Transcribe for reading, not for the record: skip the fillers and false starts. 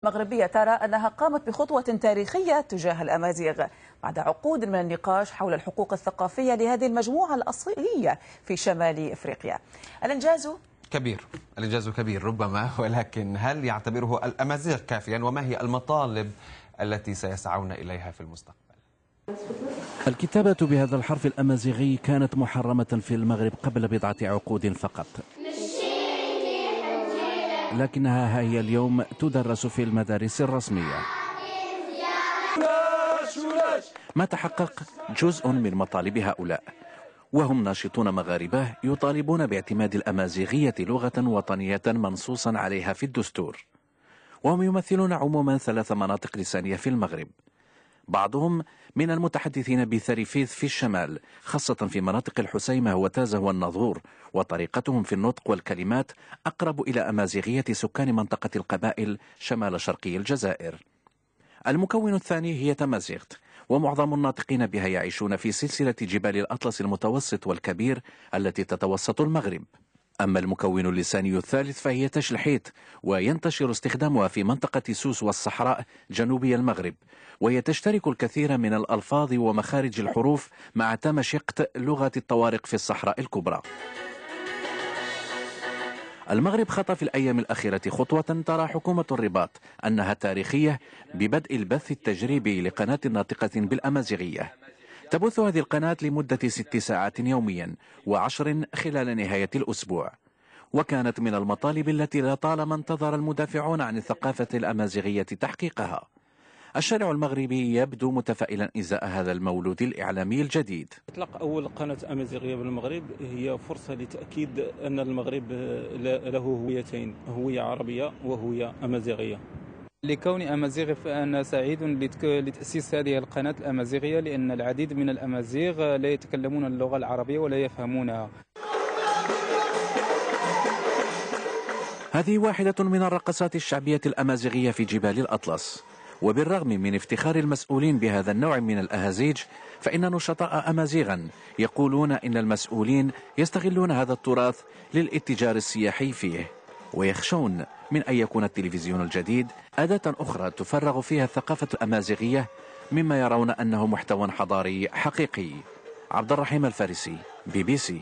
المغربية ترى أنها قامت بخطوة تاريخية تجاه الأمازيغ بعد عقود من النقاش حول الحقوق الثقافية لهذه المجموعة الأصلية في شمال إفريقيا. الإنجاز كبير ربما، ولكن هل يعتبره الأمازيغ كافيا؟ وما هي المطالب التي سيسعون إليها في المستقبل؟ الكتابة بهذا الحرف الأمازيغي كانت محرمة في المغرب قبل بضعة عقود فقط، لكنها هي اليوم تدرس في المدارس الرسمية. ما تحقق جزء من مطالب هؤلاء، وهم ناشطون مغاربة يطالبون باعتماد الأمازيغية لغة وطنية منصوصا عليها في الدستور، وهم يمثلون عموما 3 مناطق لسانية في المغرب. بعضهم من المتحدثين بثريفيث في الشمال، خاصة في مناطق الحسيمة وتازة والناظور، وطريقتهم في النطق والكلمات أقرب إلى أمازيغية سكان منطقة القبائل شمال شرقي الجزائر. المكون الثاني هي تمازيغت، ومعظم الناطقين بها يعيشون في سلسلة جبال الأطلس المتوسط والكبير التي تتوسط المغرب. أما المكون اللساني الثالث فهي تشلحيت، وينتشر استخدامها في منطقة سوس والصحراء جنوبي المغرب، وهي تشترك الكثير من الألفاظ ومخارج الحروف مع تمشقت لغة الطوارق في الصحراء الكبرى. المغرب خطى في الأيام الأخيرة خطوة ترى حكومة الرباط أنها تاريخية ببدء البث التجريبي لقناة ناطقة بالأمازيغية. تبث هذه القناة لمدة 6 ساعات يوميا و10 خلال نهاية الأسبوع، وكانت من المطالب التي لطالما انتظر المدافعون عن الثقافة الأمازيغية تحقيقها. الشارع المغربي يبدو متفائلا إزاء هذا المولود الإعلامي الجديد. إطلاق أول قناة أمازيغية بالمغرب هي فرصة لتأكيد أن المغرب له هويتين، هوية عربية وهوية أمازيغية. لكوني أمازيغي فأنا سعيد لتأسيس هذه القناة الأمازيغية، لأن العديد من الأمازيغ لا يتكلمون اللغة العربية ولا يفهمونها. هذه واحدة من الرقصات الشعبية الأمازيغية في جبال الأطلس، وبالرغم من افتخار المسؤولين بهذا النوع من الأهازيج، فإن نشطاء أمازيغا يقولون إن المسؤولين يستغلون هذا التراث للاتجار السياحي فيه، ويخشون من أن يكون التلفزيون الجديد أداة أخرى تفرغ فيها الثقافة الأمازيغية مما يرون أنه محتوى حضاري حقيقي. عبد الرحيم الفارسي، BBC.